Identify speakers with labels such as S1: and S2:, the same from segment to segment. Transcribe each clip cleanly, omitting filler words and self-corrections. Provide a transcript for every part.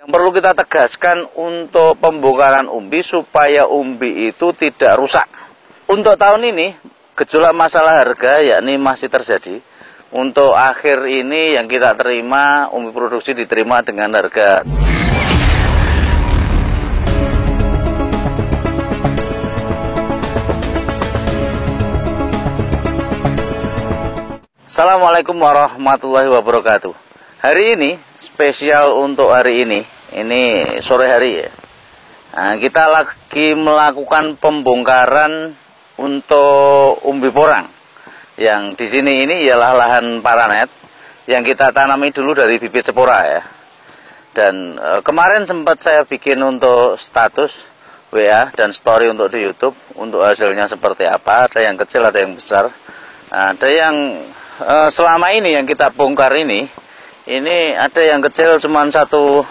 S1: Yang perlu kita tegaskan untuk pembongkaran umbi supaya umbi itu tidak rusak. Untuk tahun ini gejolak masalah harga yakni masih terjadi. Untuk akhir ini yang kita terima umbi produksi diterima dengan harga Assalamualaikum warahmatullahi wabarakatuh. Hari ini spesial untuk hari ini sore hari ya. Nah, kita lagi melakukan pembongkaran untuk umbi porang. Yang di sini ini ialah lahan paranet yang kita tanami dulu dari bibit spora ya. Dan kemarin sempat saya bikin untuk status WA dan story untuk di YouTube untuk hasilnya seperti apa. Ada yang kecil, ada yang besar. Nah, ada yang selama ini yang kita bongkar ini ada yang kecil cuma satu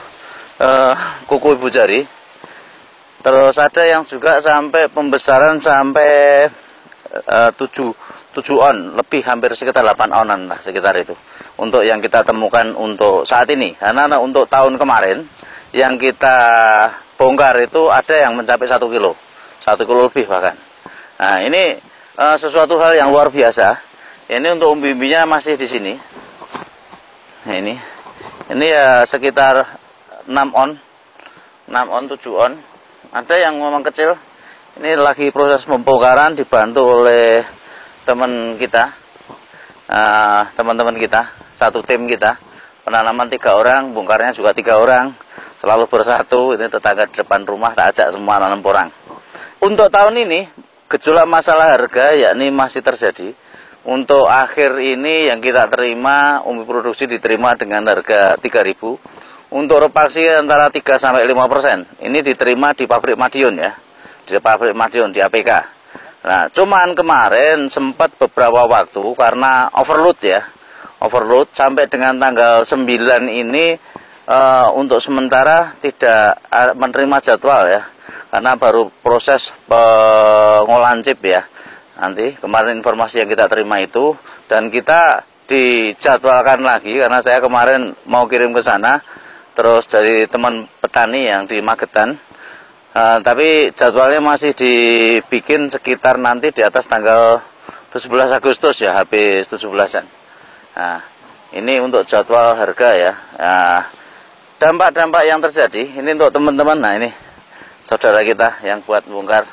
S1: kuku ibu jari, terus ada yang juga sampai pembesaran sampai 7 on lebih, hampir sekitar 8 onan lah sekitar itu untuk yang kita temukan untuk saat ini. Karena untuk tahun kemarin yang kita bongkar itu ada yang mencapai 1 kilo lebih bahkan. Nah, ini sesuatu hal yang luar biasa. Ini untuk umbi-umbinya masih di sini. Nah, ini ya sekitar 6 on, 7 on. Ada yang memang kecil. Ini lagi proses pembongkaran dibantu oleh teman kita, teman-teman kita, satu tim kita. Penanaman 3 orang, bongkarnya juga 3 orang. Selalu bersatu. Ini tetangga di depan rumah, tak ajak semua nanam porang. Untuk tahun ini gejolak masalah harga yakni masih terjadi. Untuk akhir ini yang kita terima umbi produksi diterima dengan harga 3.000. Untuk repaksi antara 3-5%. Ini diterima di pabrik Madiun ya. Di pabrik Madiun di APK. Nah, cuman kemarin sempat beberapa waktu karena overload ya. Overload sampai dengan tanggal 9 ini untuk sementara tidak menerima jadwal ya. Karena baru proses pengolahan chip ya. Nanti kemarin informasi yang kita terima itu, dan kita dijadwalkan lagi karena saya kemarin mau kirim ke sana terus dari teman petani yang di Magetan, tapi jadwalnya masih dibikin sekitar nanti di atas tanggal 17 Agustus ya, habis 17-an. Nah, ini untuk jadwal harga ya. Nah, dampak-dampak yang terjadi ini untuk teman-teman. Nah, ini saudara kita yang buat bongkar.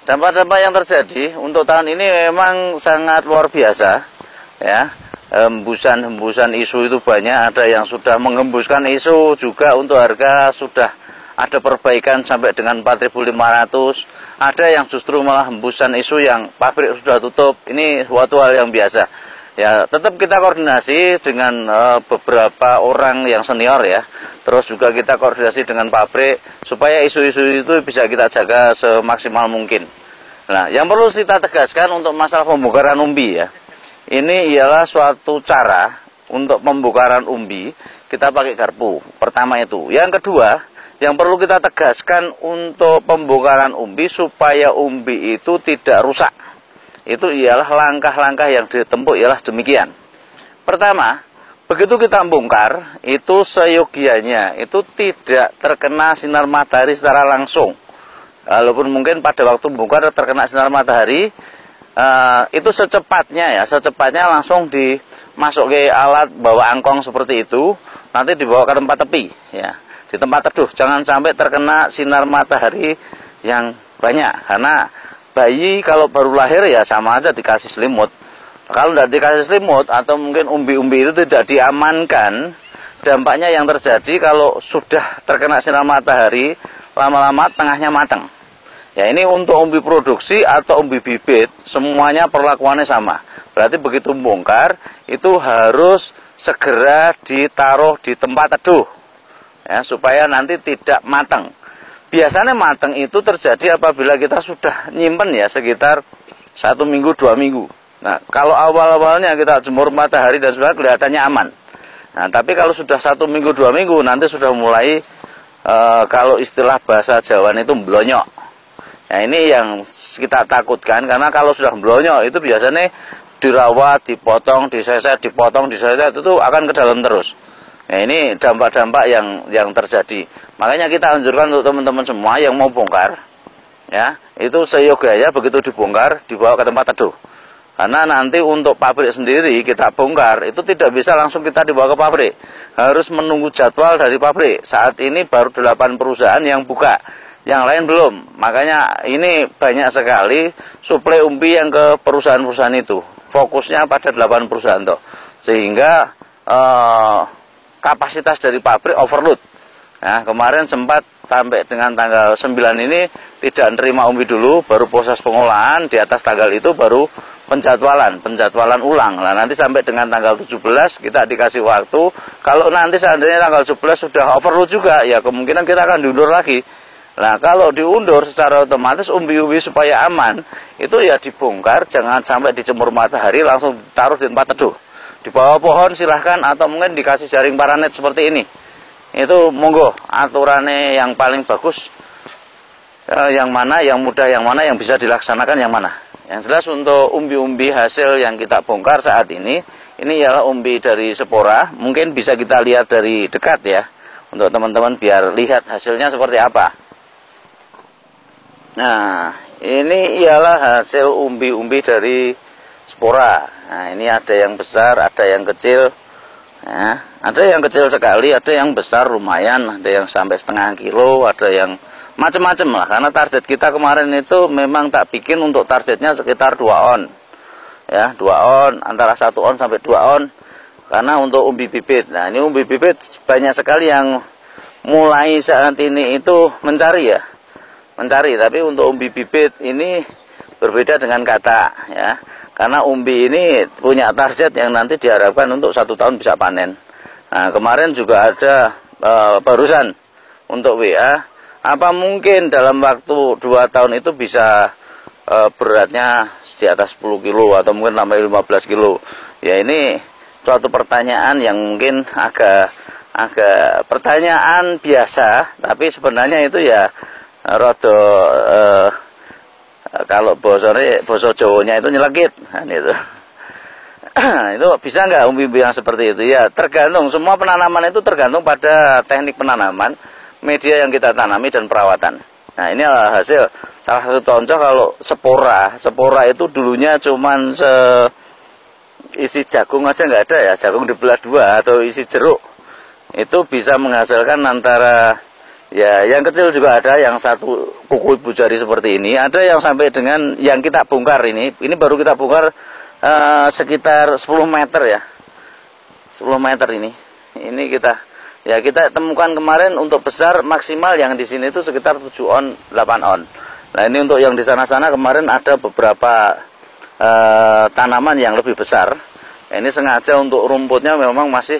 S1: Dampak-dampak yang terjadi untuk tahun ini memang sangat luar biasa ya. Hembusan isu itu banyak, ada yang sudah menghembuskan isu juga untuk harga sudah ada perbaikan sampai dengan 4.500. Ada yang justru malah hembusan isu yang pabrik sudah tutup. Ini suatu hal yang biasa. Ya, tetap kita koordinasi dengan beberapa orang yang senior ya. Terus juga kita koordinasi dengan pabrik supaya isu-isu itu bisa kita jaga semaksimal mungkin. Nah, yang perlu kita tegaskan untuk masalah pembongkaran umbi ya. Ini ialah suatu cara untuk pembongkaran umbi kita pakai garpu. Pertama itu. Yang kedua, yang perlu kita tegaskan untuk pembongkaran umbi supaya umbi itu tidak rusak. Itu ialah langkah-langkah yang ditempuh ialah demikian. Pertama, begitu kita bongkar, itu seyogianya itu tidak terkena sinar matahari secara langsung. Walaupun mungkin pada waktu bongkar terkena sinar matahari, itu secepatnya langsung dimasuk ke alat bawa angkong seperti itu, nanti dibawa ke tempat tepi, ya, di tempat teduh. Jangan sampai terkena sinar matahari yang banyak, karena bayi kalau baru lahir ya sama aja dikasih selimut. Kalau tidak dikasih selimut atau mungkin umbi-umbi itu tidak diamankan, dampaknya yang terjadi kalau sudah terkena sinar matahari, lama-lama tengahnya matang. Ya, ini untuk umbi produksi atau umbi bibit, semuanya perlakuannya sama. Berarti begitu bongkar, itu harus segera ditaruh di tempat teduh, ya, supaya nanti tidak matang. Biasanya matang itu terjadi apabila kita sudah nyimpen ya sekitar 1 minggu, 2 minggu. Nah, kalau awal-awalnya kita jemur matahari dan sebagainya kelihatannya aman. Nah, tapi kalau sudah 1 minggu, 2 minggu, nanti sudah mulai kalau istilah bahasa Jawa itu blonyok. Nah, ini yang kita takutkan, karena kalau sudah blonyok itu biasanya dirawat, dipotong, diseset, itu akan ke dalam terus. Nah, ini dampak-dampak yang terjadi. Makanya kita anjurkan untuk teman-teman semua yang mau bongkar, ya, itu seyogyanya begitu dibongkar dibawa ke tempat teduh. Karena nanti untuk pabrik sendiri kita bongkar itu tidak bisa langsung kita dibawa ke pabrik. Harus menunggu jadwal dari pabrik. Saat ini baru 8 perusahaan yang buka, yang lain belum. Makanya ini banyak sekali suplai umbi yang ke perusahaan-perusahaan itu. Fokusnya pada 8 perusahaan toh. Sehingga kapasitas dari pabrik overload. Nah, kemarin sempat sampai dengan tanggal 9 ini tidak nerima umbi dulu, baru proses pengolahan, di atas tanggal itu baru penjadwalan ulang. Nah, nanti sampai dengan tanggal 17 kita dikasih waktu. Kalau nanti seandainya tanggal 17 sudah overload juga, ya kemungkinan kita akan diundur lagi. Nah, kalau diundur secara otomatis umbi-umbi supaya aman, itu ya dibongkar, jangan sampai dijemur matahari, langsung taruh di tempat teduh. Di bawah pohon silahkan, atau mungkin dikasih jaring paranet seperti ini. Itu monggo, aturannya yang paling bagus, yang mana, yang mudah, yang mana, yang bisa dilaksanakan yang mana. Yang jelas untuk umbi-umbi hasil yang kita bongkar saat ini ialah umbi dari spora. Mungkin bisa kita lihat dari dekat ya, untuk teman-teman biar lihat hasilnya seperti apa. Nah, ini ialah hasil umbi-umbi dari spora. Nah, ini ada yang besar, ada yang kecil. Nah, ada yang kecil sekali, ada yang besar lumayan, ada yang sampai setengah kilo, ada yang macam-macam lah. Karena target kita kemarin itu memang tak bikin untuk targetnya sekitar 2 on. Ya, 2 on, antara 1 on sampai 2 on. Karena untuk umbi bibit. Nah, ini umbi bibit banyak sekali yang mulai saat ini itu mencari ya. Mencari, tapi untuk umbi bibit ini berbeda dengan kata ya. Karena umbi ini punya target yang nanti diharapkan untuk 1 tahun bisa panen. Nah, kemarin juga ada barusan untuk WA, apa mungkin dalam waktu 2 tahun itu bisa beratnya di atas 10 kilo atau mungkin sampai 15 kilo. Ya, ini suatu pertanyaan yang mungkin agak pertanyaan biasa, tapi sebenarnya itu ya rada kalau boso Jawanya itu nyelekit. Nah, itu. Itu bisa nggak umbi-umbi yang seperti itu? Ya, tergantung. Semua penanaman itu tergantung pada teknik penanaman, media yang kita tanami dan perawatan. Nah, ini adalah hasil salah satu contoh. Kalau spora itu dulunya cuman isi jagung aja nggak ada ya, jagung dibelah 2 atau isi jeruk. Itu bisa menghasilkan antara, ya, yang kecil juga ada, yang satu kuku ibu jari seperti ini. Ada yang sampai dengan yang kita bongkar ini baru kita bongkar sekitar 10 meter ya. 10 meter ini. Ini kita temukan kemarin untuk besar maksimal yang di sini itu sekitar 7 on, 8 on. Nah, ini untuk yang di sana-sana kemarin ada beberapa tanaman yang lebih besar. Ini sengaja untuk rumputnya memang masih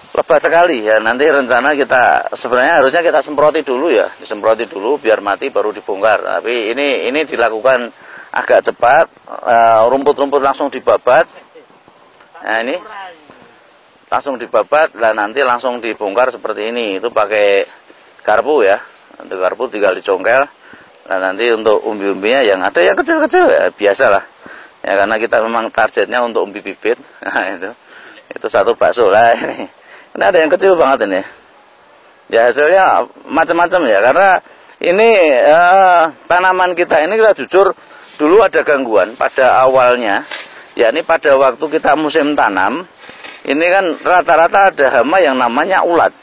S1: lebat sekali ya. Nanti rencana kita sebenarnya harusnya kita semproti dulu ya, disemproti dulu biar mati baru dibongkar. Tapi ini dilakukan agak cepat, rumput-rumput langsung dibabat. Nah, ini langsung dibabat, lah nanti langsung dibongkar seperti ini. Itu pakai garpu ya, untuk garpu tinggal dicongkel. Nah, nanti untuk umbi-umbinya yang ada yang kecil-kecil ya biasalah. Ya, karena kita memang targetnya untuk umbi bibit. Nah, itu satu bakso lah ini. Ini ada yang kecil banget ini. Ya, hasilnya macam-macam ya. Karena ini tanaman kita ini, kita jujur dulu ada gangguan pada awalnya. Ya, ini pada waktu kita musim tanam, ini kan rata-rata ada hama yang namanya ulat.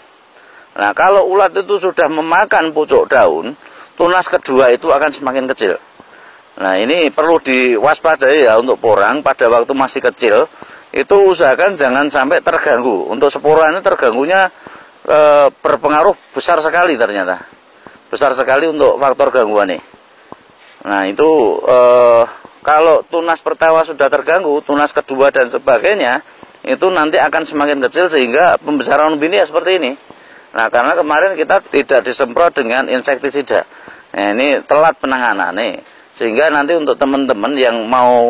S1: Nah, kalau ulat itu sudah memakan pucuk daun, tunas kedua itu akan semakin kecil. Nah, ini perlu diwaspadai ya untuk porang pada waktu masih kecil. Itu usahakan jangan sampai terganggu. Untuk spora ini terganggunya berpengaruh besar sekali ternyata. Besar sekali untuk faktor gangguan ini. Nah, itu kalau tunas pertama sudah terganggu, tunas kedua dan sebagainya, itu nanti akan semakin kecil sehingga pembesaran umbi ini ya seperti ini. Nah, karena kemarin kita tidak disemprot dengan insektisida. Nah, ini telat penanganannya. Sehingga nanti untuk teman-teman yang mau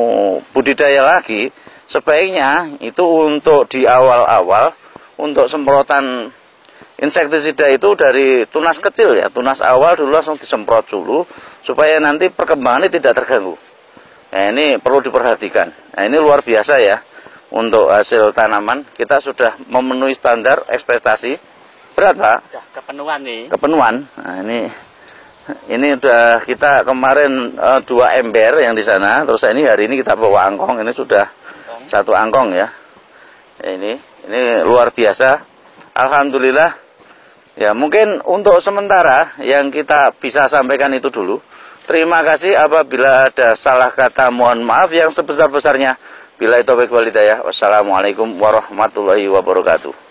S1: budidaya lagi, sebaiknya itu untuk di awal-awal untuk semprotan insektisida itu dari tunas kecil ya, tunas awal dulu langsung disemprot dulu supaya nanti perkembangannya tidak terganggu. Nah, ini perlu diperhatikan. Nah, ini luar biasa ya. untuk hasil tanaman kita sudah memenuhi standar ekspektasi. Berat Pak?
S2: Sudah kepenuhan nih.
S1: Kepenuhan. Nah, ini udah kita kemarin 2 ember yang di sana, terus ini hari ini kita bawa angkong, ini sudah 1 angkong ya. Ini luar biasa. Alhamdulillah. Ya mungkin untuk sementara yang kita bisa sampaikan itu dulu. Terima kasih, apabila ada salah kata mohon maaf yang sebesar-besarnya. Billahi taufiq wal hidayah. Wassalamualaikum warahmatullahi wabarakatuh.